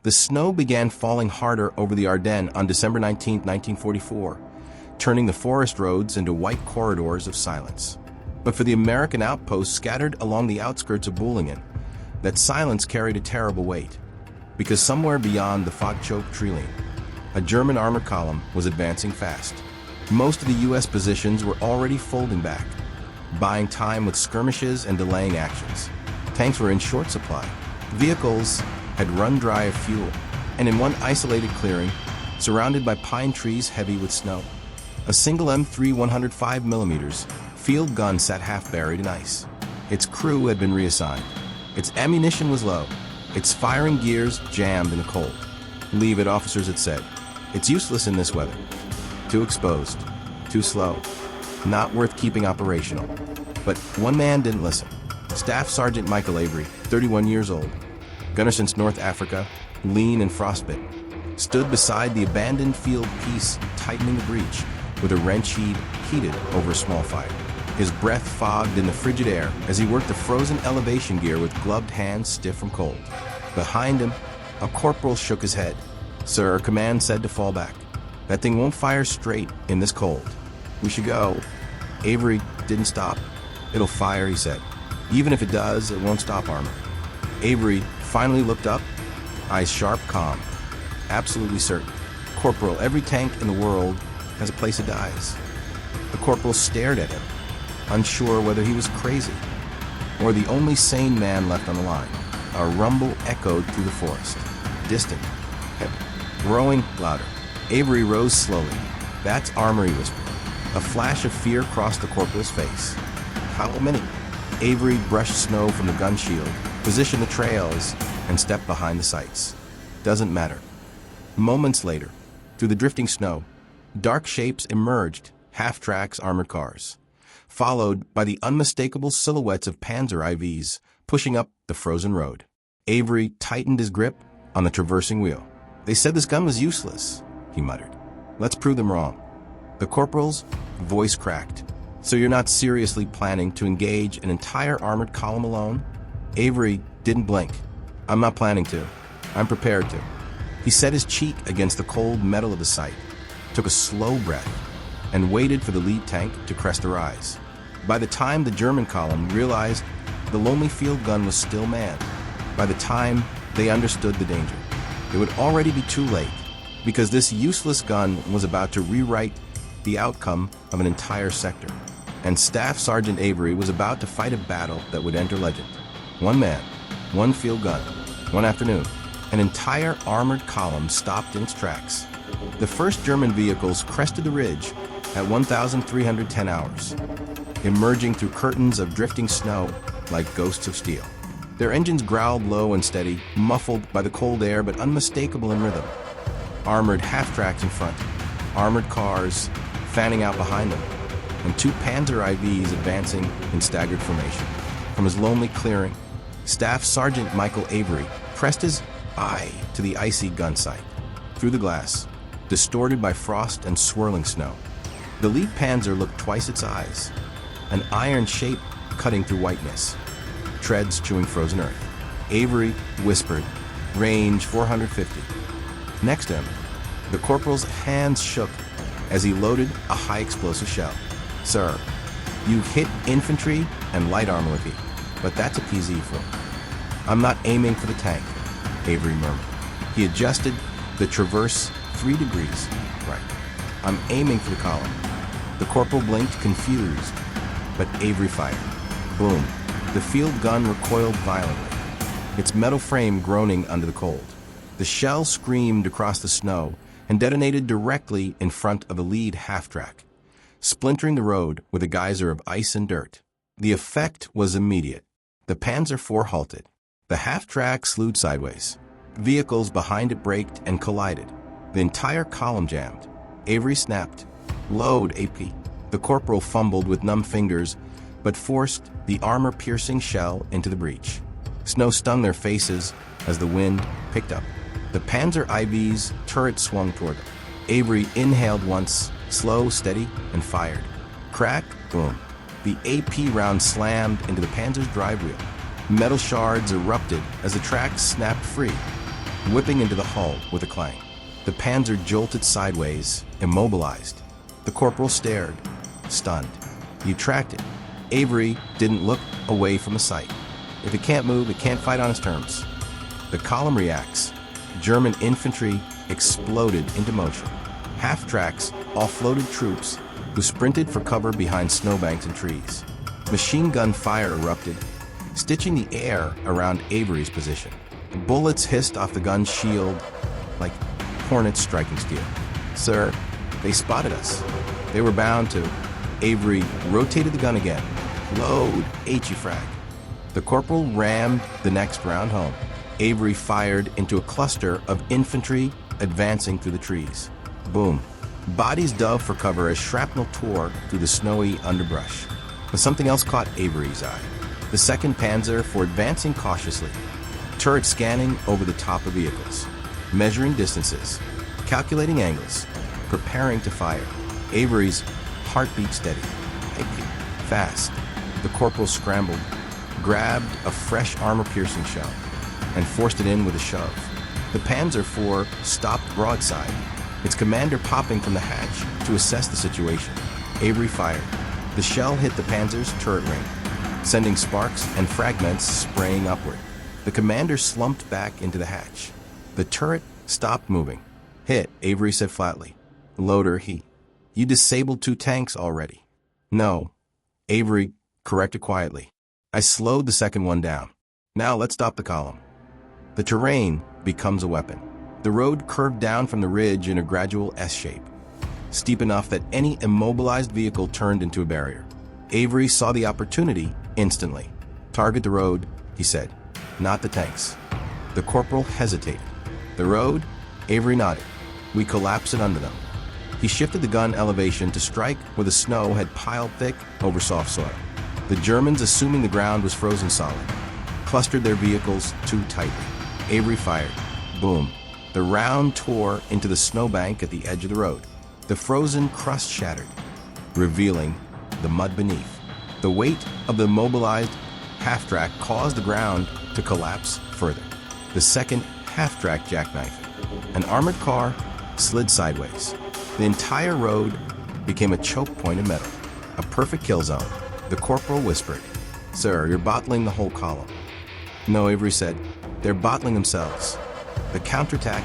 The snow began falling harder over the Ardennes on December 19, 1944, turning the forest roads into white corridors of silence. But for the American outposts scattered along the outskirts of Boulingen, that silence carried a terrible weight, because somewhere beyond the fog-choked Treline, a German armored column was advancing fast. Most of the U.S. positions were already folding back, buying time with skirmishes and delaying actions. Tanks were in short supply. Vehicles had run dry of fuel, and in one isolated clearing, surrounded by pine trees heavy with snow, a single M3 105mm field gun sat half buried in ice. Its crew had been reassigned. Its ammunition was low, its firing gears jammed in the cold. "Leave it," officers had said. "It's useless in this weather. Too exposed, too slow, not worth keeping operational." But one man didn't listen. Staff Sergeant Michael Avery, 31 years old, gunner since North Africa, lean and frostbitten, stood beside the abandoned field piece, tightening the breech with a wrench he'd heated over a small fire. His breath fogged in the frigid air as he worked the frozen elevation gear with gloved hands stiff from cold. Behind him, a corporal shook his head. "Sir," command said to fall back. "That thing won't fire straight in this cold. We should go." Avery didn't stop. "It'll fire," he said. "Even if it does, it won't stop armor." Avery finally looked up, eyes sharp, calm, absolutely certain. "Corporal, every tank in the world has a place it dies." The corporal stared at him, unsure whether he was crazy or the only sane man left on the line. A rumble echoed through the forest, distant, heavy, growing louder. Avery rose slowly. "That's armor," he whispered. A flash of fear crossed the corporal's face. "How many?" Avery brushed snow from the gun shield, positioned the trails, and stepped behind the sights. "Doesn't matter." Moments later, through the drifting snow, dark shapes emerged, half-tracks armored cars, followed by the unmistakable silhouettes of Panzer IVs pushing up the frozen road. Avery tightened his grip on the traversing wheel. "They said this gun was useless," he muttered. "Let's prove them wrong." The corporal's voice cracked. "So you're not seriously planning to engage an entire armored column alone?" Avery didn't blink. "I'm not planning to. I'm prepared to." He set his cheek against the cold metal of the sight, took a slow breath, and waited for the lead tank to crest a rise. By the time the German column realized the lonely field gun was still manned, by the time they understood the danger, it would already be too late, because this useless gun was about to rewrite the outcome of an entire sector. And Staff Sergeant Avery was about to fight a battle that would enter legend. One man, one field gun, one afternoon, an entire armored column stopped in its tracks. The first German vehicles crested the ridge at 1,310 hours, emerging through curtains of drifting snow like ghosts of steel. Their engines growled low and steady, muffled by the cold air but unmistakable in rhythm. Armored half-tracks in front, armored cars fanning out behind them, and two Panzer IVs advancing in staggered formation. From his lonely clearing, Staff Sergeant Michael Avery pressed his eye to the icy gun sight. Through the glass, distorted by frost and swirling snow, the lead Panzer looked twice its size, an iron shape cutting through whiteness, treads chewing frozen earth. Avery whispered, "Range 450. Next to him, the corporal's hands shook as he loaded a high-explosive shell. "Sir, you hit infantry and light armor with it, but that's a PZ for." "I'm not aiming for the tank," Avery murmured. He adjusted the traverse 3 degrees. "Right. I'm aiming for the column." The corporal blinked, confused, but Avery fired. Boom. The field gun recoiled violently, its metal frame groaning under the cold. The shell screamed across the snow and detonated directly in front of the lead half-track, splintering the road with a geyser of ice and dirt. The effect was immediate. The Panzer IV halted. The half-track slewed sideways. Vehicles behind it braked and collided. The entire column jammed. Avery snapped, "Load, AP." The corporal fumbled with numb fingers, but forced the armor-piercing shell into the breach. Snow stung their faces as the wind picked up. The Panzer IV's turret swung toward them. Avery inhaled once, slow, steady, and fired. Crack, boom. The AP round slammed into the Panzer's drive wheel. Metal shards erupted as the tracks snapped free. whipping into the hull with a clang. The Panzer jolted sideways, immobilized. The corporal stared, stunned. You tracked it. Avery didn't look away from the sight. If it can't move, it can't fight on its terms. The column reacts. German infantry exploded into motion. Half-tracks, all-floated troops who sprinted for cover behind snowbanks and trees. Machine gun fire erupted, stitching the air around Avery's position. Bullets hissed off the gun's shield like hornets striking steel. Sir, they spotted us. They were bound to. Avery rotated the gun again. Load, HE-frag. The corporal rammed the next round home. Avery fired into a cluster of infantry advancing through the trees. Boom. Bodies dove for cover as shrapnel tore through the snowy underbrush. But something else caught Avery's eye. The 2nd Panzer for advancing cautiously. Turret scanning over the top of vehicles. Measuring distances. Calculating angles. Preparing to fire. Avery's heartbeat steady. Fast. The corporal scrambled, grabbed a fresh armor-piercing shell, and forced it in with a shove. The Panzer IV stopped broadside, its commander popping from the hatch to assess the situation. Avery fired. The shell hit the Panzer's turret ring, sending sparks and fragments spraying upward. The commander slumped back into the hatch. The turret stopped moving. Hit, Avery said flatly. Loader, you disabled 2 tanks already. No, Avery corrected quietly. I slowed the second one down. Now let's stop the column. The terrain becomes a weapon. The road curved down from the ridge in a gradual S shape, steep enough that any immobilized vehicle turned into a barrier. Avery saw the opportunity instantly. Target the road, he said, not the tanks. The corporal hesitated. The road? Avery nodded. We collapse it under them. He shifted the gun elevation to strike where the snow had piled thick over soft soil. The Germans, assuming the ground was frozen solid, clustered their vehicles too tightly. Avery fired. Boom. The round tore into the snowbank at the edge of the road. The frozen crust shattered, revealing the mud beneath. The weight of the mobilized half-track caused the ground to collapse further. The second half-track jackknifed. An armored car slid sideways. The entire road became a choke point of metal, a perfect kill zone. The corporal whispered, Sir, you're bottling the whole column. No, Avery said, they're bottling themselves. The counterattack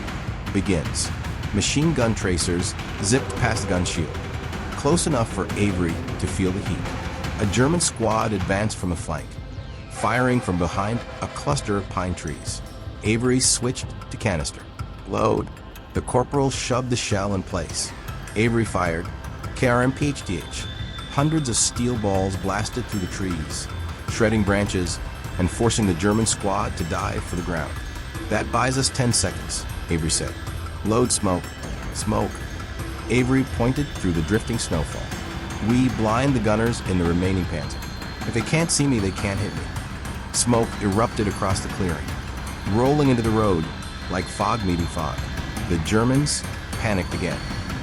begins. Machine gun tracers zipped past the gun shield, close enough for Avery to feel the heat. A German squad advanced from the flank, firing from behind a cluster of pine trees. Avery switched to canister. Load. The corporal shoved the shell in place. Avery fired. KRM PHDH. Hundreds of steel balls blasted through the trees, shredding branches and forcing the German squad to dive for the ground. That buys us 10 seconds, Avery said. Load smoke. Smoke. Avery pointed through the drifting snowfall. We blind the gunners in the remaining Panzer. If they can't see me, they can't hit me. Smoke erupted across the clearing, rolling into the road like fog meeting fog. The Germans panicked again,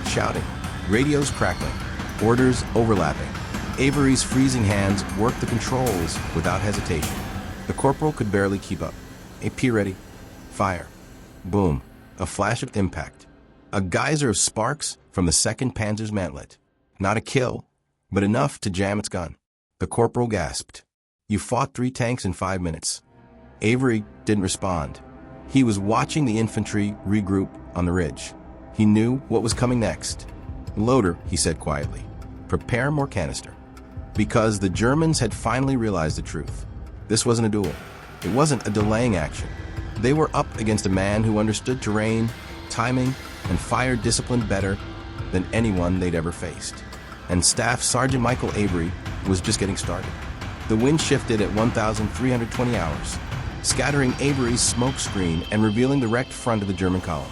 shouting, radios crackling, orders overlapping. Avery's freezing hands worked the controls without hesitation. The corporal could barely keep up. AP ready. Fire. Boom. A flash of impact. A geyser of sparks from the 2nd Panzer's mantlet. Not a kill, but enough to jam its gun. The corporal gasped. You fought 3 tanks in 5 minutes. Avery didn't respond. He was watching the infantry regroup on the ridge. He knew what was coming next. Loader, he said quietly, prepare more canister. Because the Germans had finally realized the truth. This wasn't a duel. It wasn't a delaying action. They were up against a man who understood terrain, timing, and fire discipline better than anyone they'd ever faced. And Staff Sergeant Michael Avery was just getting started. The wind shifted at 1,320 hours, scattering Avery's smoke screen and revealing the wrecked front of the German column.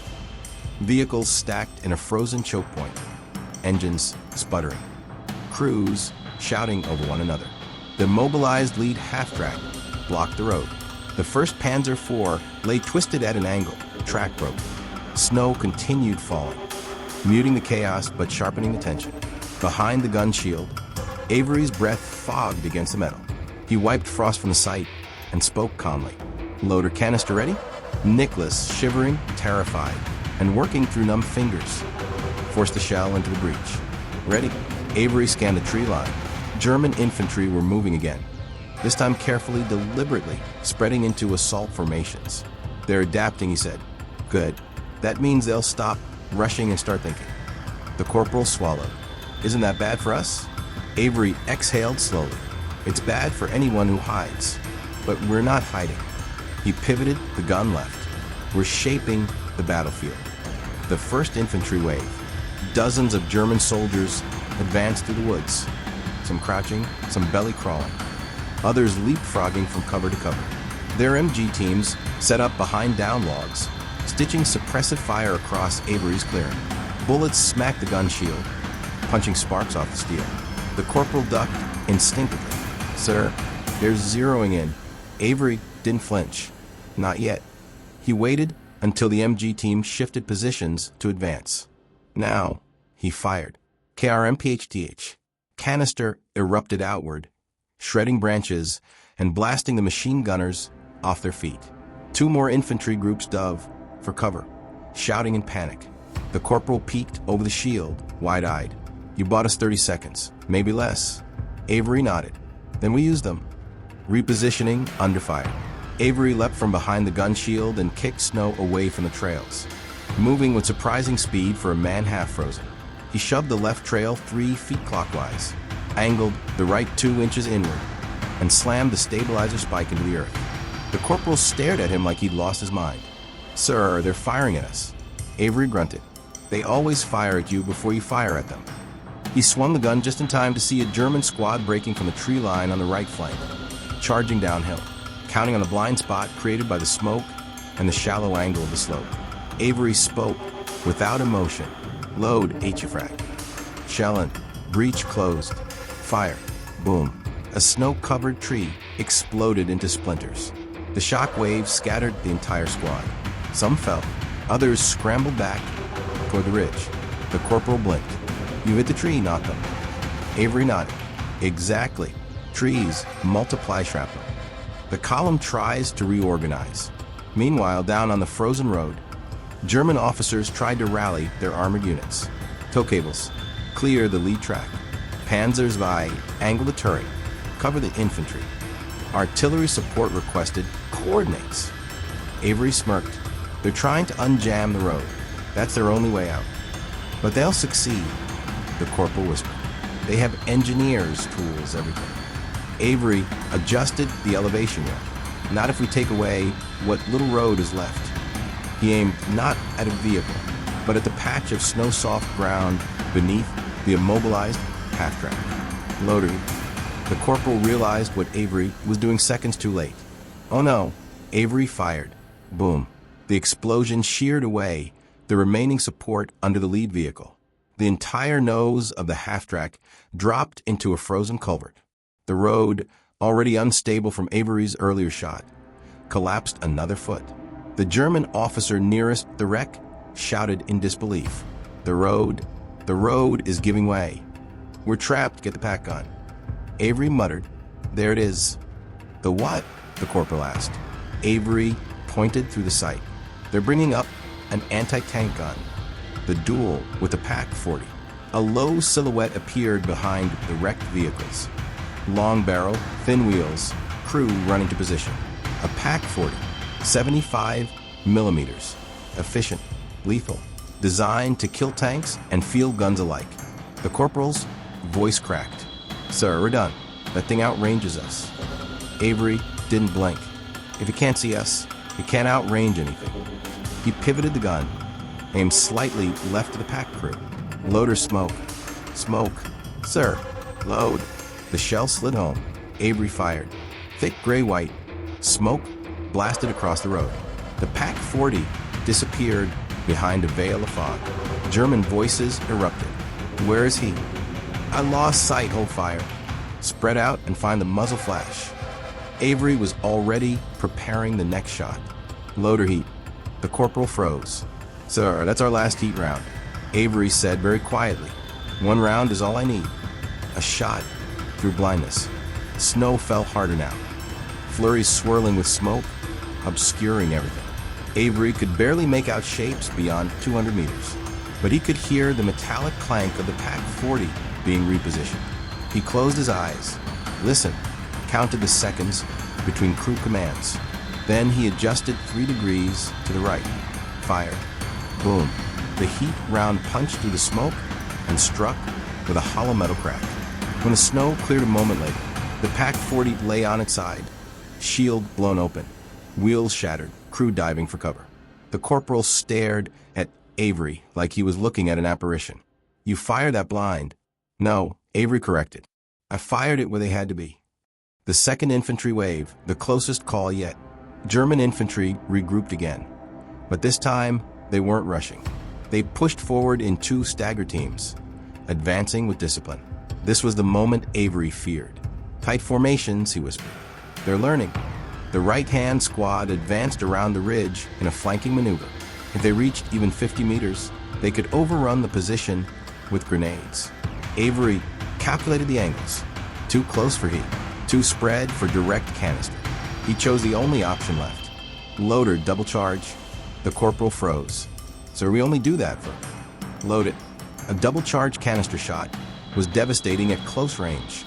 Vehicles stacked in a frozen choke point, engines sputtering, crews shouting over one another. The mobilized lead half-track blocked the road. The 1st Panzer IV lay twisted at an angle, track broke. Snow continued falling, muting the chaos but sharpening the tension. Behind the gun shield, Avery's breath fogged against the metal. He wiped frost from the sight and spoke calmly. Loader canister ready? Nicholas, shivering, terrified, and working through numb fingers, forced the shell into the breach. Ready? Avery scanned the tree line. German infantry were moving again, this time carefully, deliberately, spreading into assault formations. They're adapting, he said. Good. That means they'll stop rushing and start thinking. The corporal swallowed. Isn't that bad for us? Avery exhaled slowly. It's bad for anyone who hides. But we're not hiding. He pivoted, the gun left. We're shaping the battlefield. The first infantry wave. Dozens of German soldiers advanced through the woods. Some crouching, some belly crawling. Others leapfrogging from cover to cover. Their MG teams set up behind down logs, stitching suppressive fire across Avery's clearing. Bullets smacked the gun shield, punching sparks off the steel. The corporal ducked instinctively. Sir, they're zeroing in. Avery didn't flinch. Not yet. He waited until the MG team shifted positions to advance. Now, he fired. KRM-PHTH. Canister erupted outward, shredding branches and blasting the machine gunners off their feet. Two more infantry groups dove for cover, shouting in panic. The corporal peeked over the shield, wide-eyed. You bought us 30 seconds, maybe less. Avery nodded. Then we used them. Repositioning under fire. Avery leapt from behind the gun shield and kicked snow away from the trails, moving with surprising speed for a man half-frozen. He shoved the left trail 3 feet clockwise, angled the right 2 inches inward, and slammed the stabilizer spike into the earth. The corporal stared at him like he'd lost his mind. Sir, they're firing at us. Avery grunted. They always fire at you before you fire at them. He swung the gun just in time to see a German squad breaking from the tree line on the right flank, charging downhill, counting on the blind spot created by the smoke and the shallow angle of the slope. Avery spoke without emotion. Load HFRAG. Shellin. Breach closed. Fire. Boom. A snow-covered tree exploded into splinters. The shock waves scattered the entire squad. Some fell. Others scrambled back toward the ridge. The corporal blinked. You hit the tree, not them. Avery nodded. Exactly. Trees multiply shrapnel. The column tries to reorganize. Meanwhile, down on the frozen road, German officers tried to rally their armored units. Tow cables. Clear the lead track. Panzerwehr, angle the turret. Cover the infantry. Artillery support requested. Coordinates. Avery smirked. They're trying to unjam the road. That's their only way out. But they'll succeed, the corporal whispered. They have engineers, tools, everything. Avery adjusted the elevation wheel. Not if we take away what little road is left. He aimed not at a vehicle, but at the patch of snow-soft ground beneath the immobilized half-track. Loader. The corporal realized what Avery was doing seconds too late. Oh no. Avery fired. Boom. The explosion sheared away the remaining support under the lead vehicle. The entire nose of the half-track dropped into a frozen culvert. The road, already unstable from Avery's earlier shot, collapsed another foot. The German officer nearest the wreck shouted in disbelief. The road is giving way. We're trapped, get the pack gun. Avery muttered, there it is. The what? The corporal asked. Avery pointed through the sight. They're bringing up an anti-tank gun, the duel with the PaK-40. A low silhouette appeared behind the wrecked vehicles. Long barrel, thin wheels, crew running to position. A PaK-40, 75 millimeters, efficient, lethal, designed to kill tanks and field guns alike. The corporal's voice cracked. Sir, we're done. That thing outranges us. Avery didn't blink. If he can't see us, he can't outrange anything. He pivoted the gun, aimed slightly left of the PaK crew. Loader smoke. Smoke. Sir, load. The shell slid home. Avery fired. Thick gray-white. Smoke blasted across the road. The PaK-40 disappeared behind a veil of fog. German voices erupted. Where is he? I lost sight, hold fire. Spread out and find the muzzle flash. Avery was already preparing the next shot. Loader heat. The corporal froze. Sir, that's our last heat round. Avery said very quietly. One round is all I need. A shot through blindness. Snow fell harder now. Flurries swirling with smoke, obscuring everything. Avery could barely make out shapes beyond 200 meters, but he could hear the metallic clank of the PaK-40 being repositioned. He closed his eyes, listened, counted the seconds between crew commands. Then he adjusted 3 degrees to the right. Fired. Boom. The heat round punched through the smoke and struck with a hollow metal crack. When the snow cleared a moment later, the PaK-40 lay on its side, shield blown open, wheels shattered, crew diving for cover. The corporal stared at Avery like he was looking at an apparition. "You fired that blind." "No," Avery corrected. "I fired it where they had to be." The 2nd Infantry wave, the closest call yet. German infantry regrouped again. But this time, they weren't rushing. They pushed forward in 2 stagger teams, advancing with discipline. This was the moment Avery feared. "Tight formations," he whispered. "They're learning." The right-hand squad advanced around the ridge in a flanking maneuver. If they reached even 50 meters, they could overrun the position with grenades. Avery calculated the angles. Too close for heat, too spread for direct canister. He chose the only option left. "Loader, double charge." The corporal froze. "So we only do that for..." "Load it." A double charge canister shot was devastating at close range,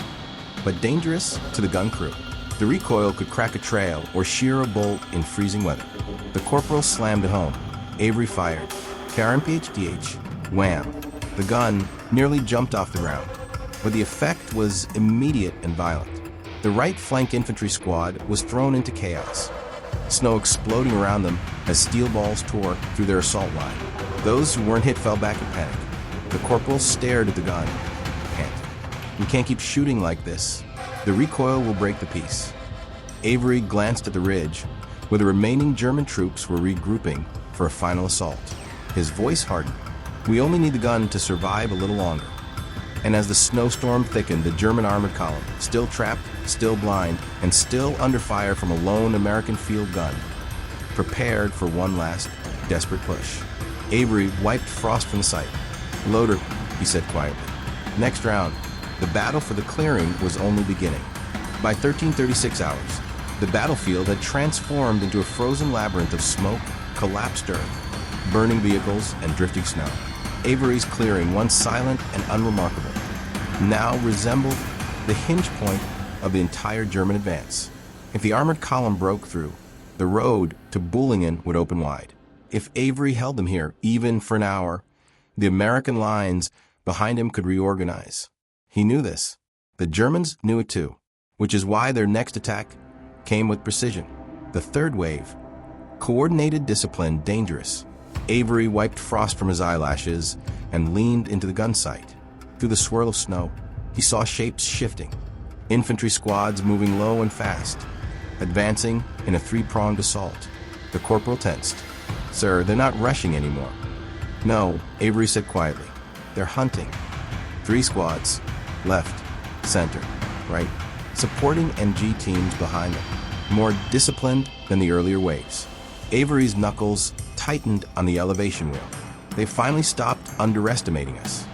but dangerous to the gun crew. The recoil could crack a trail or shear a bolt in freezing weather. The corporal slammed it home. Avery fired. KRMPHDH. Wham! The gun nearly jumped off the ground, but the effect was immediate and violent. The right flank infantry squad was thrown into chaos, snow exploding around them as steel balls tore through their assault line. Those who weren't hit fell back in panic. The corporal stared at the gun, panting. "We can't keep shooting like this. The recoil will break the peace." Avery glanced at the ridge, where the remaining German troops were regrouping for a final assault. His voice hardened. "We only need the gun to survive a little longer." And as the snowstorm thickened, the German armored column, still trapped, still blind, and still under fire from a lone American field gun, prepared for one last desperate push. Avery wiped frost from the sight. "Loader," he said quietly. "Next round." The battle for the clearing was only beginning. By 1336 hours, the battlefield had transformed into a frozen labyrinth of smoke, collapsed earth, burning vehicles, and drifting snow. Avery's clearing, once silent and unremarkable, now resembled the hinge point of the entire German advance. If the armored column broke through, the road to Bullingen would open wide. If Avery held them here, even for an hour, the American lines behind him could reorganize. He knew this. The Germans knew it too, which is why their next attack came with precision. The 3rd wave. Coordinated discipline, dangerous. Avery wiped frost from his eyelashes and leaned into the gun sight. Through the swirl of snow, he saw shapes shifting. Infantry squads moving low and fast, advancing in a 3-pronged assault. The corporal tensed. "Sir, they're not rushing anymore." "No," Avery said quietly. "They're hunting." 3 squads, left, center, right, supporting MG teams behind them, more disciplined than the earlier waves. Avery's knuckles tightened on the elevation wheel. "They finally stopped underestimating us."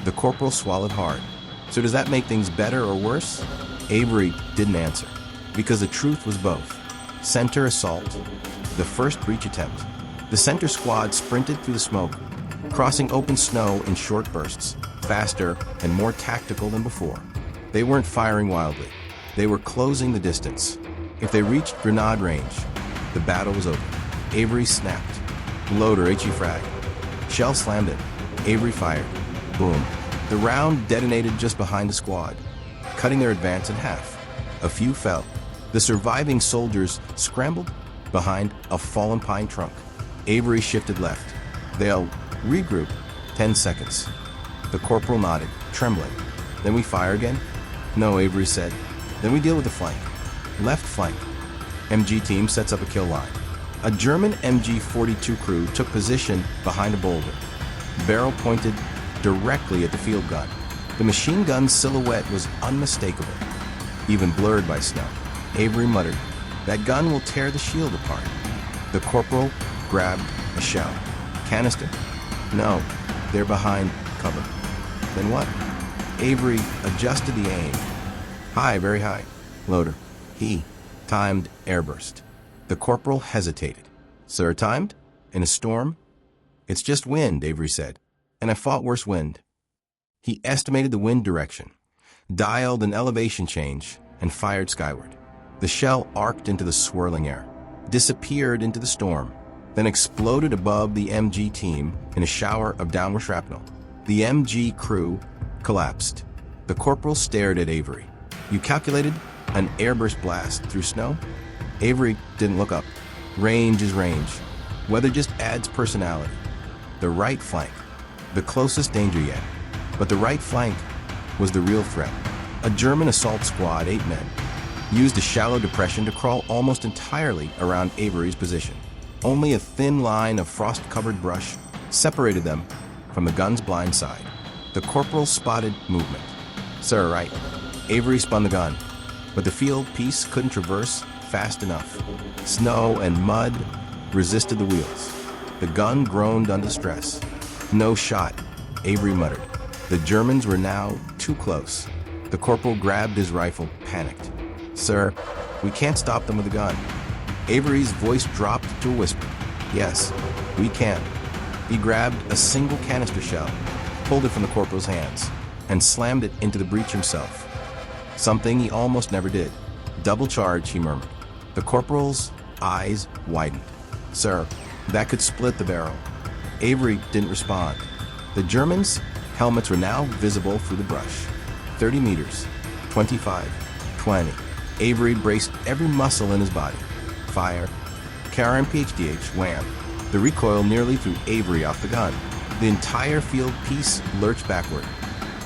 The corporal swallowed hard. "So does that make things better or worse?" Avery didn't answer, because the truth was both. Center assault, the first breach attempt. The center squad sprinted through the smoke, crossing open snow in short bursts, faster and more tactical than before. They weren't firing wildly. They were closing the distance. If they reached grenade range, the battle was over. Avery snapped. "Loader, HE frag." Shell slammed it. Avery fired. Boom. The round detonated just behind the squad, cutting their advance in half. A few fell. The surviving soldiers scrambled behind a fallen pine trunk. Avery shifted left. "They'll regroup." 10 seconds. The corporal nodded, trembling. "Then we fire again?" "No," Avery said. "Then we deal with the flank." Left flank. MG team sets up a kill line. A German MG-42 crew took position behind a boulder, barrel pointed directly at the field gun. The machine gun's silhouette was unmistakable, even blurred by snow. Avery muttered, "That gun will tear the shield apart." The corporal grabbed a shell. "Canister?" "No, they're behind cover." "Then what?" Avery adjusted the aim. "High, very high." "Loader." He timed airburst. The corporal hesitated. Sir, timed? In a storm? It's just wind, Avery said, and I fought worse wind. He estimated the wind direction, dialed an elevation change, and fired skyward. The shell arced into the swirling air, disappeared into the storm, then exploded above the MG team in a shower of downward shrapnel. The MG crew collapsed. The corporal stared at Avery. You calculated an airburst blast through snow? Avery didn't look up. Range is range. Weather just adds personality. The right flank, the closest danger yet. But the right flank was the real threat. A German assault squad, 8 men, used a shallow depression to crawl almost entirely around Avery's position. Only a thin line of frost-covered brush separated them from the gun's blind side. The corporal spotted movement. Sir, right. Avery spun the gun, but the field piece couldn't traverse fast enough. Snow and mud resisted the wheels. The gun groaned under stress. No shot, Avery muttered. The Germans were now too close. The corporal grabbed his rifle, panicked. Sir, we can't stop them with a gun. Avery's voice dropped to a whisper. Yes, we can. He grabbed a single canister shell, pulled it from the corporal's hands, and slammed it into the breech himself. Something he almost never did. Double charge, he murmured. The corporal's eyes widened. Sir, that could split the barrel. Avery didn't respond. The Germans' helmets were now visible through the brush. 30 meters, 25, 20. Avery braced every muscle in his body. Fire. KRM-PHDH, wham. The recoil nearly threw Avery off the gun. The entire field piece lurched backward,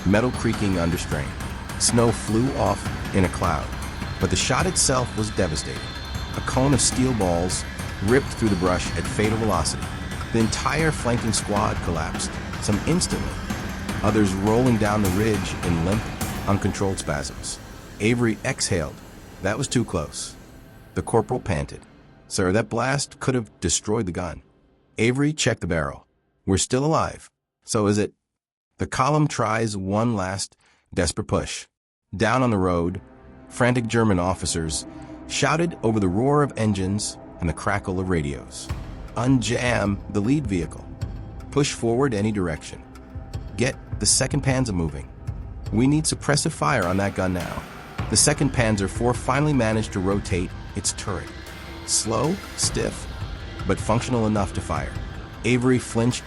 metal creaking under strain. Snow flew off in a cloud, but the shot itself was devastating. A cone of steel balls ripped through the brush at fatal velocity. The entire flanking squad collapsed, some instantly, others rolling down the ridge in limp, uncontrolled spasms. Avery exhaled. That was too close. The corporal panted. Sir, that blast could have destroyed the gun. Avery checked the barrel. We're still alive. So is it? The column tries one last desperate push. Down on the road, frantic German officers shouted over the roar of engines and the crackle of radios. Unjam the lead vehicle. Push forward any direction. Get the 2nd Panzer moving. We need suppressive fire on that gun now. The 2nd Panzer IV finally managed to rotate its turret. Slow, stiff, but functional enough to fire. Avery flinched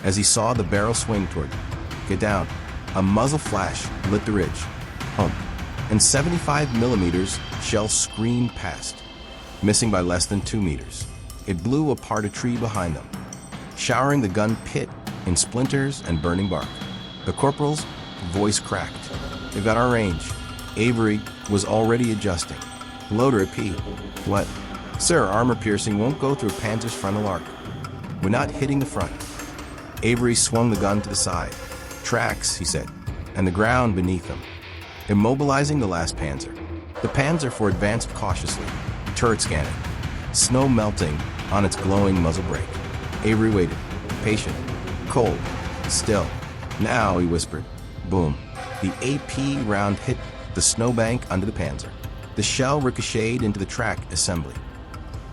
as he saw the barrel swing toward him. Get down. A muzzle flash lit the ridge. Hump. And 75 millimeters shell screamed past, missing by less than 2 meters. It blew apart a tree behind them, showering the gun pit in splinters and burning bark. The corporal's voice cracked. They've got our range. Avery was already adjusting. Loader at P. What? Sir, armor piercing won't go through a Panzer's frontal arc. We're not hitting the front. Avery swung the gun to the side. Tracks, he said, and the ground beneath them. Immobilizing the last Panzer. The Panzer IV advanced cautiously, turret scanning, snow melting on its glowing muzzle brake. Avery waited, patient, cold, still. Now, he whispered. Boom. The AP round hit the snowbank under the Panzer. The shell ricocheted into the track assembly,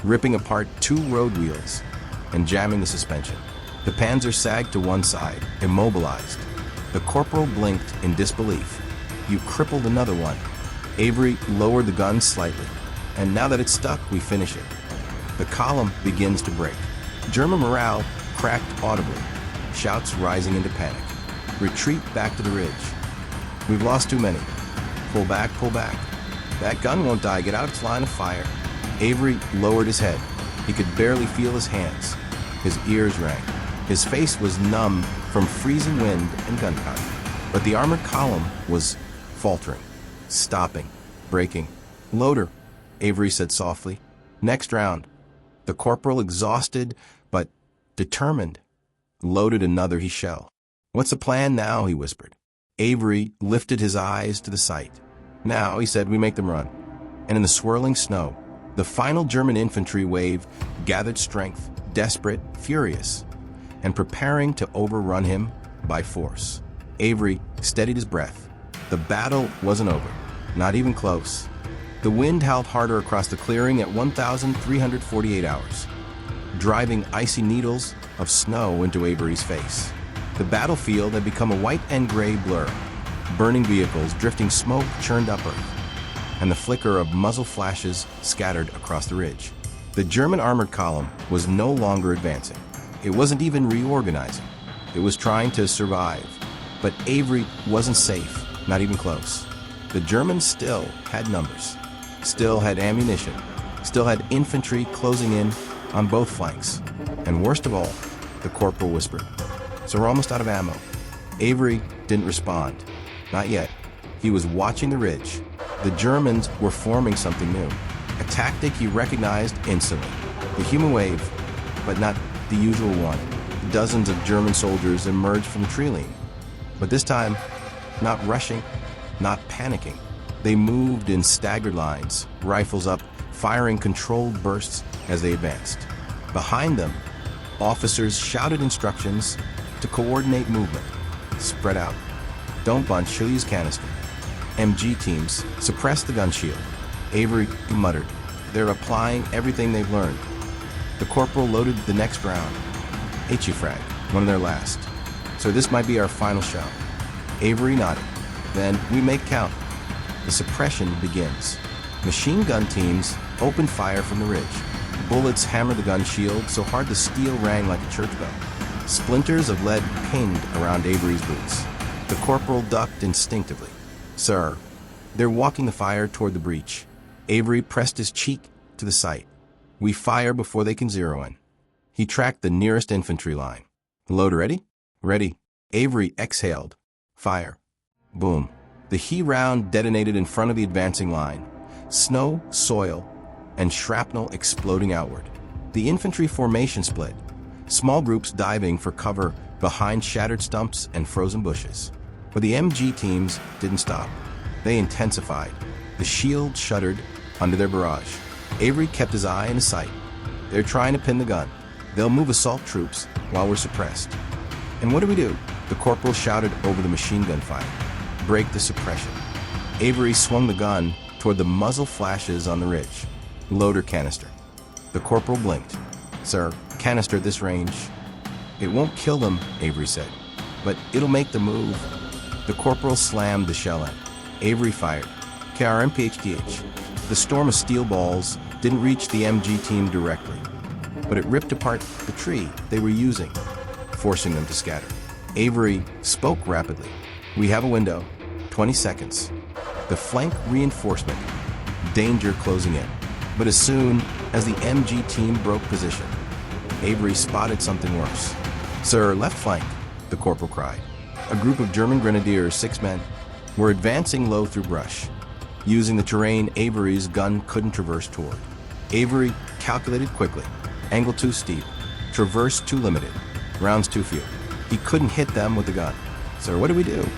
ripping apart 2 road wheels and jamming the suspension. The Panzer sagged to one side, immobilized. The corporal blinked in disbelief. You crippled another one. Avery lowered the gun slightly. And now that it's stuck, we finish it. The column begins to break. German morale cracked audibly, shouts rising into panic. Retreat back to the ridge. We've lost too many. Pull back, pull back. That gun won't die. Get out of its line of fire. Avery lowered his head. He could barely feel his hands. His ears rang. His face was numb from freezing wind and gunpowder. But the armored column was faltering, stopping, breaking. Loader, Avery said softly. Next round. The corporal, exhausted but determined, loaded another shell. What's the plan now? He whispered. Avery lifted his eyes to the sight. Now, he said, we make them run. And in the swirling snow, the final German infantry wave gathered strength, desperate, furious, and preparing to overrun him by force. Avery steadied his breath. The battle wasn't over, not even close. The wind howled harder across the clearing at 1,348 hours. driving icy needles of snow into Avery's face. The battlefield had become a white and gray blur, burning vehicles, drifting smoke churned up earth, and the flicker of muzzle flashes scattered across the ridge. The German armored column was no longer advancing. It wasn't even reorganizing. It was trying to survive. But Avery wasn't safe, not even close. The Germans still had numbers, still had ammunition, still had infantry closing in on both flanks. And worst of all, the corporal whispered, "So we're almost out of ammo." Avery didn't respond. Not yet. He was watching the ridge. The Germans were forming something new, a tactic he recognized instantly. The human wave, but not the usual one. Dozens of German soldiers emerged from the tree line. But this time, not rushing, not panicking. They moved in staggered lines, rifles up, firing controlled bursts as they advanced. Behind them, officers shouted instructions to coordinate movement. Spread out. Don't bunch, he'll use canister. MG teams suppressed the gun shield. Avery muttered, "They're applying everything they've learned." The corporal loaded the next round. HE-frag, one of their last. "So this might be our final shot." Avery nodded. "Then we make count." The suppression begins. Machine gun teams opened fire from the ridge. Bullets hammered the gun shield so hard the steel rang like a church bell. Splinters of lead pinged around Avery's boots. The corporal ducked instinctively. "Sir." They're walking the fire toward the breach. Avery pressed his cheek to the sight. "We fire before they can zero in." He tracked the nearest infantry line. "Load ready?" "Ready." Avery exhaled. "Fire." Boom. The He round detonated in front of the advancing line. Snow, soil, and shrapnel exploding outward. The infantry formation split, small groups diving for cover behind shattered stumps and frozen bushes. But the MG teams didn't stop. They intensified. The shield shuddered under their barrage. Avery kept his eye in his sight. They're trying to pin the gun. They'll move assault troops while we're suppressed. "And what do we do?" The corporal shouted over the machine gun fire. "Break the suppression." Avery swung the gun toward the muzzle flashes on the ridge. "Loader canister." The corporal blinked. "Sir, canister at this range." "It won't kill them," Avery said, "but it'll make the move." The corporal slammed the shell in. Avery fired. KRMPHDH. The storm of steel balls didn't reach the MG team directly, but it ripped apart the tree they were using, forcing them to scatter. Avery spoke rapidly. "We have a window. 20 seconds. The flank reinforcement. Danger closing in." But as soon as the MG team broke position, Avery spotted something worse. "Sir, left flank," the corporal cried. A group of German grenadiers, 6 men, were advancing low through brush, using the terrain Avery's gun couldn't traverse toward. Avery calculated quickly. Angle too steep, traverse too limited, rounds too few. He couldn't hit them with the gun. "Sir, what do we do?"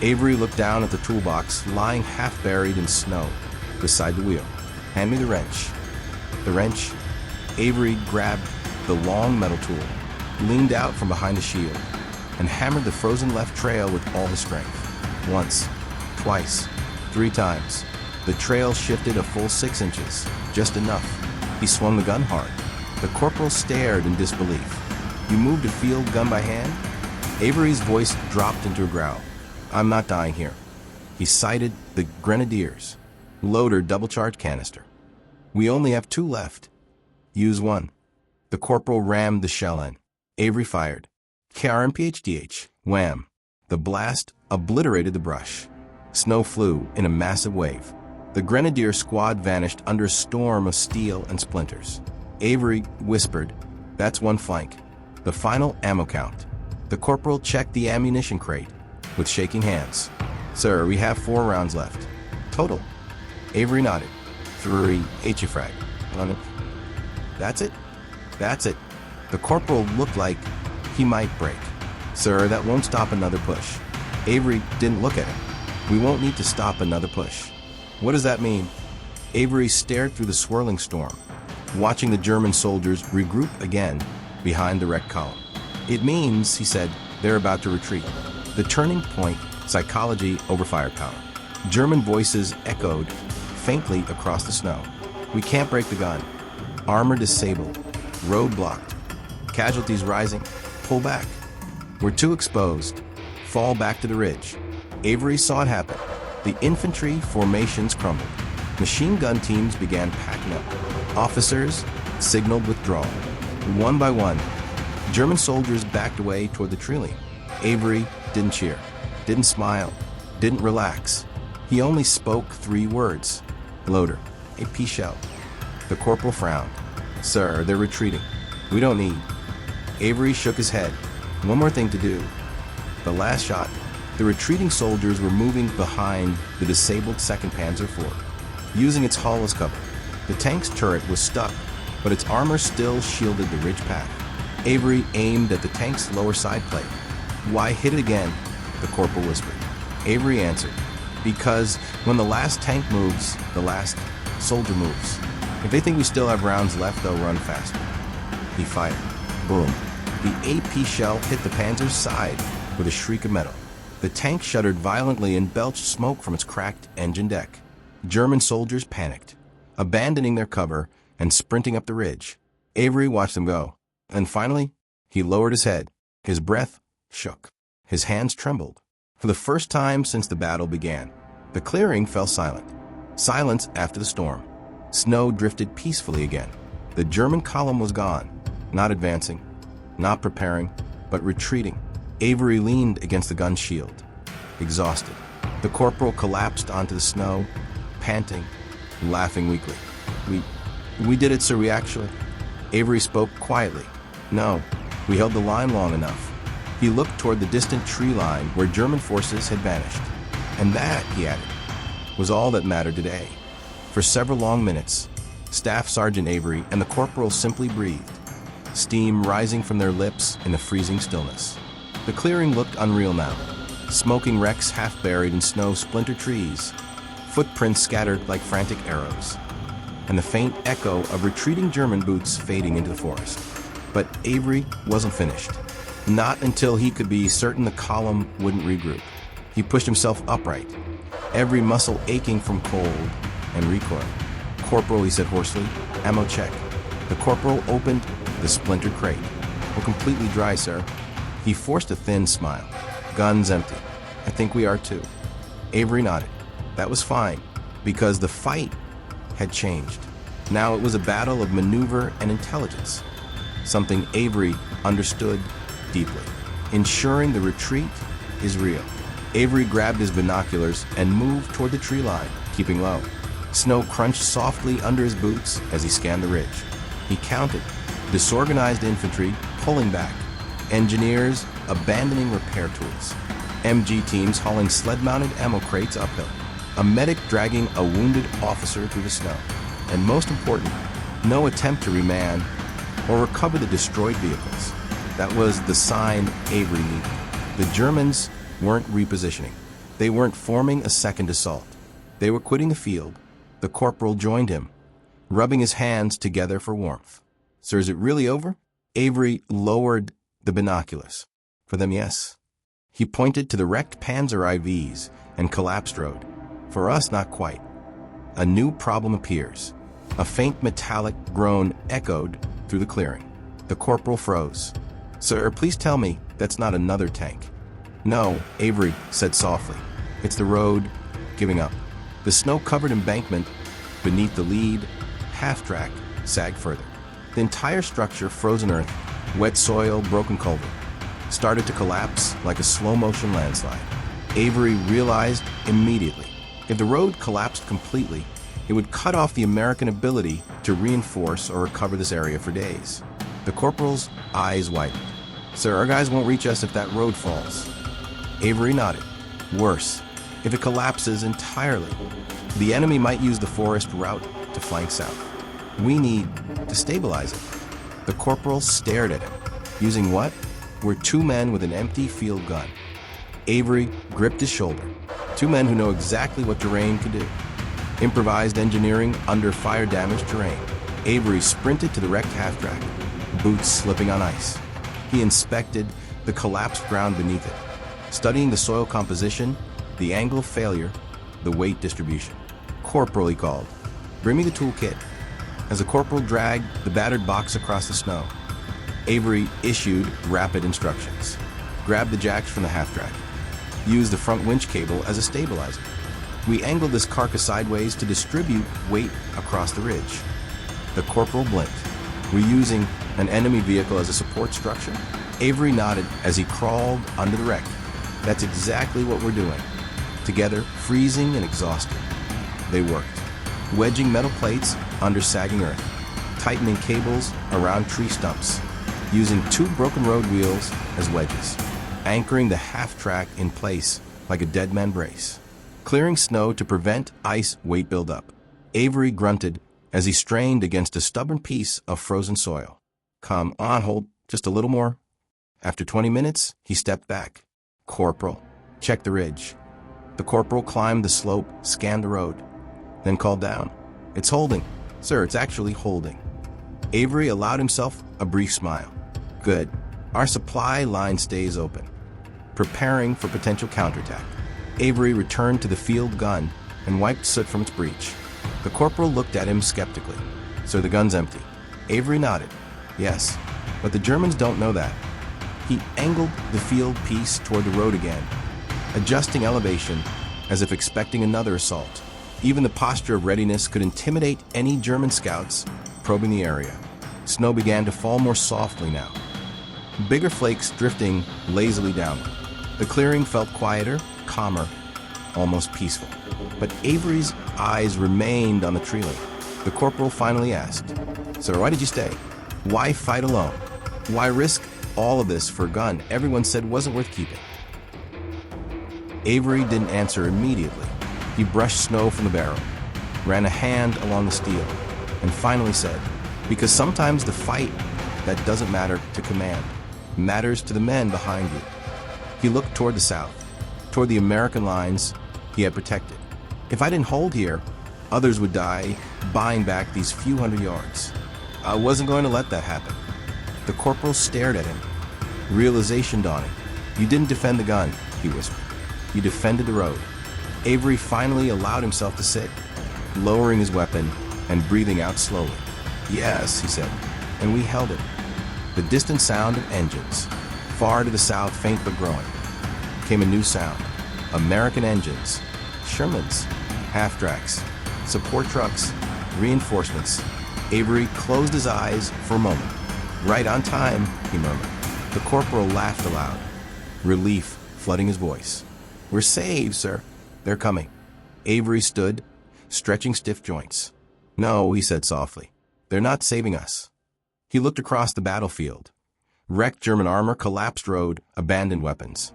Avery looked down at the toolbox, lying half buried in snow beside the wheel. "Hand me the wrench." The wrench. Avery grabbed the long metal tool, leaned out from behind the shield, and hammered the frozen left trail with all his strength. Once, twice, 3 times. The trail shifted a full 6 inches, just enough. He swung the gun hard. The corporal stared in disbelief. "You moved a field gun by hand?" Avery's voice dropped into a growl. "I'm not dying here." He sighted the grenadiers. "Loader double-charge canister. We only have 2 left. Use 1. The corporal rammed the shell in. Avery fired. KRMPHDH. Wham! The blast obliterated the brush. Snow flew in a massive wave. The grenadier squad vanished under a storm of steel and splinters. Avery whispered, "That's 1 flank. The final ammo count." The corporal checked the ammunition crate with shaking hands. "Sir, we have 4 rounds left. Total." Avery nodded. 3 HE-frag. "That's it?" "That's it." The corporal looked like he might break. "Sir, that won't stop another push." Avery didn't look at him. "We won't need to stop another push." "What does that mean?" Avery stared through the swirling storm, watching the German soldiers regroup again behind the wrecked column. "It means," he said, "they're about to retreat." The turning point, psychology over firepower. German voices echoed faintly across the snow. "We can't break the gun. Armor disabled. Road blocked. Casualties rising. Pull back. We're too exposed. Fall back to the ridge. Avery saw it happen. The infantry formations crumbled. Machine gun teams began packing up. Officers signaled withdrawal. One by one, German soldiers backed away toward the tree line. Avery didn't cheer, didn't smile, didn't relax. He only spoke 3 words. Loader, AP shell. The corporal frowned. Sir, they're retreating. We don't need. Avery shook his head. One more thing to do. The last shot. The retreating soldiers were moving behind the disabled 2nd Panzer IV, using its hull as cover. The tank's turret was stuck, but its armor still shielded the ridge path. Avery aimed at the tank's lower side plate. Why hit it again? The corporal whispered. Avery answered, because when the last tank moves, the last soldier moves. If they think we still have rounds left, they'll run faster. He fired. Boom. The AP shell hit the Panzer's side with a shriek of metal. The tank shuddered violently and belched smoke from its cracked engine deck. German soldiers panicked, abandoning their cover and sprinting up the ridge. Avery watched them go. And finally, he lowered his head. His breath shook. His hands trembled. For the first time since the battle began, the clearing fell silent. Silence after the storm. Snow drifted peacefully again. The German column was gone, not advancing, not preparing, but retreating. Avery leaned against the gun shield, exhausted. The corporal collapsed onto the snow, panting, laughing weakly. We did it, sir, we actually... Avery spoke quietly. No, we held the line long enough. He looked toward the distant tree line where German forces had vanished. And that, he added, was all that mattered today. For several long minutes, Staff Sergeant Avery and the corporal simply breathed, steam rising from their lips in the freezing stillness. The clearing looked unreal now. Smoking wrecks half buried in snow-splintered trees, footprints scattered like frantic arrows, and the faint echo of retreating German boots fading into the forest. But Avery wasn't finished. Not until he could be certain the column wouldn't regroup. He pushed himself upright, every muscle aching from cold and recoil. Corporal, he said hoarsely, ammo check. The corporal opened the splintered crate. We're completely dry, sir. He forced a thin smile. Guns empty. I think we are too. Avery nodded. That was fine, because the fight had changed. Now it was a battle of maneuver and intelligence, something Avery understood deeply. Ensuring the retreat is real. Avery grabbed his binoculars and moved toward the tree line, keeping low. Snow crunched softly under his boots as he scanned the ridge. He counted. Disorganized infantry pulling back. Engineers abandoning repair tools. MG teams hauling sled-mounted ammo crates uphill. A medic dragging a wounded officer through the snow. And most important, no attempt to reman or recover the destroyed vehicles. That was the sign Avery needed. The Germans weren't repositioning. They weren't forming a second assault. They were quitting the field. The corporal joined him, rubbing his hands together for warmth. Sir, is it really over? Avery lowered the binoculars. For them, yes. He pointed to the wrecked Panzer IVs and collapsed road. For us, not quite. A new problem appears. A faint metallic groan echoed through the clearing. The corporal froze. Sir, please tell me that's not another tank. No, Avery said softly. It's the road giving up. The snow-covered embankment beneath the lead half-track sagged further. The entire structure, frozen earth, wet soil, broken culvert, started to collapse like a slow-motion landslide. Avery realized immediately, if the road collapsed completely, it would cut off the American ability to reinforce or recover this area for days. The corporal's eyes widened. Sir, our guys won't reach us if that road falls. Avery nodded. Worse, if it collapses entirely, the enemy might use the forest route to flank south. We need to stabilize it. The corporal stared at him. Using what? We're 2 men with an empty field gun. Avery gripped his shoulder. 2 men who know exactly what terrain can do. Improvised engineering under fire-damaged terrain. Avery sprinted to the wrecked half-track, boots slipping on ice. He inspected the collapsed ground beneath it, studying the soil composition, the angle of failure, the weight distribution. Corporal, he called. Bring me the toolkit. as the corporal dragged the battered box across the snow. Avery issued rapid instructions. Grab the jacks from the half-track. Use the front winch cable as a stabilizer. We angled this carcass sideways to distribute weight across the ridge. The corporal blinked. We're using an enemy vehicle as a support structure? Avery nodded as he crawled under the wreck. That's exactly what we're doing. Together, freezing and exhausted. They worked, wedging metal plates under sagging earth, tightening cables around tree stumps, using 2 broken road wheels as wedges, anchoring the half-track in place like a dead man brace, clearing snow to prevent ice weight buildup. Avery grunted as he strained against a stubborn piece of frozen soil. Come on, hold just a little more. After 20 minutes, he stepped back. Corporal, check the ridge. The corporal climbed the slope, scanned the road, then called down. It's holding. Sir, it's actually holding. Avery allowed himself a brief smile. Good. Our supply line stays open. Preparing for potential counterattack. Avery returned to the field gun and wiped soot from its breech. The corporal looked at him skeptically. Sir, the gun's empty. Avery nodded. Yes, but the Germans don't know that. He angled the field piece toward the road again, adjusting elevation as if expecting another assault. Even the posture of readiness could intimidate any German scouts probing the area. Snow began to fall more softly now, bigger flakes drifting lazily downward. The clearing felt quieter, calmer, almost peaceful. But Avery's eyes remained on the tree line. The corporal finally asked, Sir, why did you stay? Why fight alone? Why risk all of this for a gun everyone said wasn't worth keeping? Avery didn't answer immediately. He brushed snow from the barrel, ran a hand along the steel, and finally said, because sometimes the fight that doesn't matter to command matters to the men behind you. He looked toward the south, toward the American lines he had protected. If I didn't hold here, others would die buying back these few hundred yards. I wasn't going to let that happen. The corporal stared at him, realization dawning. You didn't defend the gun, he whispered. You defended the road. Avery finally allowed himself to sit, lowering his weapon and breathing out slowly. Yes, he said, and we held it. The distant sound of engines, far to the south, faint but growing, came a new sound. American engines, Shermans, half-tracks, support trucks, reinforcements. Avery closed his eyes for a moment. Right on time, he murmured. The corporal laughed aloud, relief flooding his voice. We're saved, sir. They're coming. Avery stood, stretching stiff joints. No, he said softly. They're not saving us. He looked across the battlefield. Wrecked German armor, collapsed road, abandoned weapons,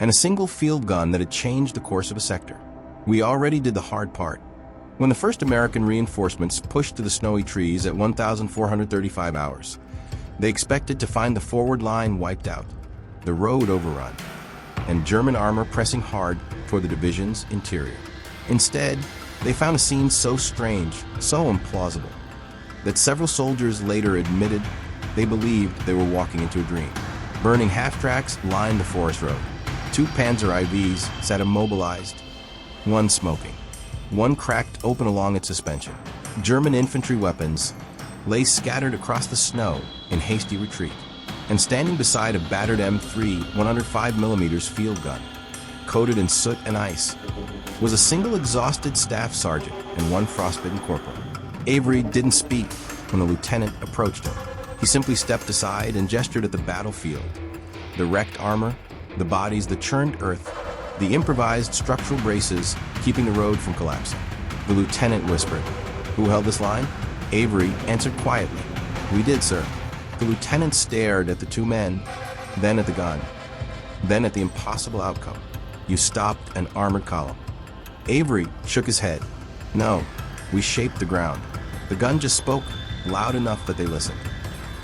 and a single field gun that had changed the course of a sector. We already did the hard part. When the first American reinforcements pushed to the snowy trees at 1,435 hours, they expected to find the forward line wiped out, the road overrun, and German armor pressing hard toward the division's interior. Instead, they found a scene so strange, so implausible, that several soldiers later admitted they believed they were walking into a dream. Burning half-tracks lined the forest road. 2 Panzer IVs sat immobilized, one smoking, one cracked open along its suspension. German infantry weapons lay scattered across the snow in hasty retreat. And standing beside a battered M3 105mm field gun, coated in soot and ice, was a single exhausted staff sergeant and one frostbitten corporal. Avery didn't speak when the lieutenant approached him. He simply stepped aside and gestured at the battlefield. The wrecked armor, the bodies, the churned earth, the improvised structural braces keeping the road from collapsing. The lieutenant whispered, Who held this line? Avery answered quietly, We did, sir. The lieutenant stared at the 2 men, then at the gun, then at the impossible outcome. You stopped an armored column. Avery shook his head. No, we shaped the ground. The gun just spoke loud enough that they listened.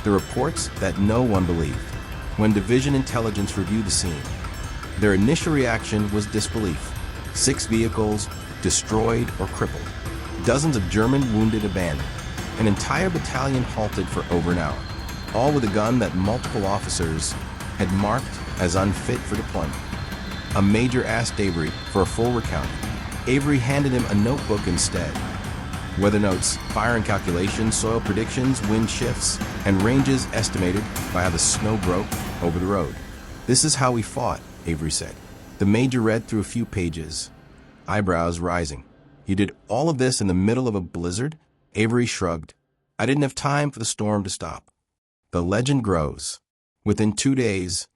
The reports that no one believed. When division intelligence reviewed the scene, their initial reaction was disbelief. 6 vehicles destroyed or crippled. Dozens of German wounded abandoned. An entire battalion halted for over an hour, all with a gun that multiple officers had marked as unfit for deployment. A major asked Avery for a full recounting. Avery handed him a notebook instead. Weather notes, firing calculations, soil predictions, wind shifts, and ranges estimated by how the snow broke over the road. "This is how we fought," Avery said. The major read through a few pages, eyebrows rising. "You did all of this in the middle of a blizzard?" Avery shrugged. "I didn't have time for the storm to stop." The legend grows. Within 2 days,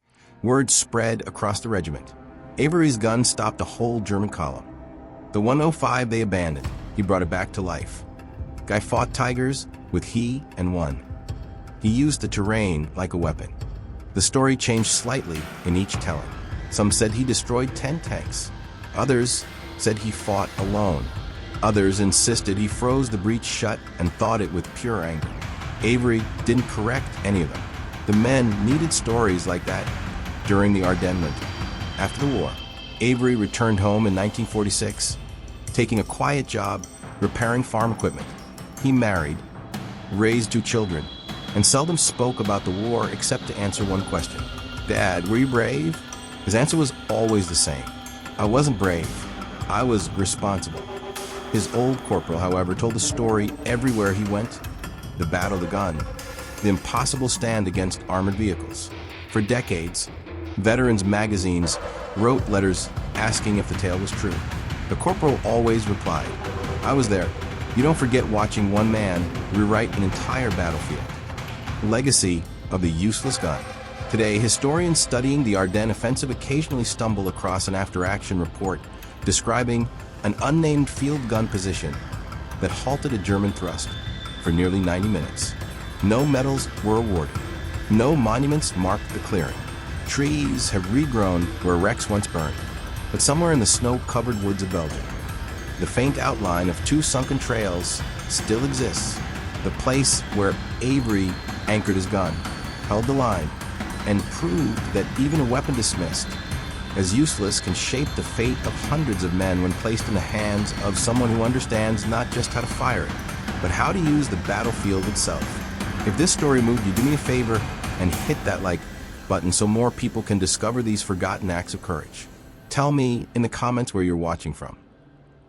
word spread across the regiment. Avery's gun stopped a whole German column. The 105 they abandoned. He brought it back to life. Guy fought tigers with he and won. He used the terrain like a weapon. The story changed slightly in each telling. Some said he destroyed 10 tanks. Others said he fought alone. Others insisted he froze the breach shut and thought it with pure anger. Avery didn't correct any of them. The men needed stories like that during the Ardennes winter. After the war, Avery returned home in 1946, taking a quiet job repairing farm equipment. He married, raised 2 children, and seldom spoke about the war except to answer one question. "Dad, were you brave?" His answer was always the same. "I wasn't brave. I was responsible." His old corporal, however, told the story everywhere he went: the battle of the gun, the impossible stand against armored vehicles. For decades, veterans magazines wrote letters asking if the tale was true. The corporal always replied, "I was there. You don't forget watching one man rewrite an entire battlefield." Legacy of the useless gun. Today, historians studying the Ardennes offensive occasionally stumble across an after-action report describing an unnamed field gun position that halted a German thrust for nearly 90 minutes. No medals were awarded. No monuments marked the clearing. Trees have regrown where wrecks once burned, but somewhere in the snow-covered woods of Belgium, the faint outline of 2 sunken trails still exists. The place where Avery anchored his gun, held the line, and proved that even a weapon dismissed as useless can shape the fate of hundreds of men when placed in the hands of someone who understands not just how to fire it, but how to use the battlefield itself. If this story moved you, do me a favor and hit that like button so more people can discover these forgotten acts of courage. Tell me in the comments where you're watching from,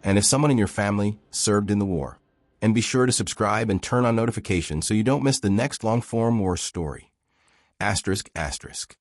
and if someone in your family served in the war. And be sure to subscribe and turn on notifications so you don't miss the next long-form war story. ****.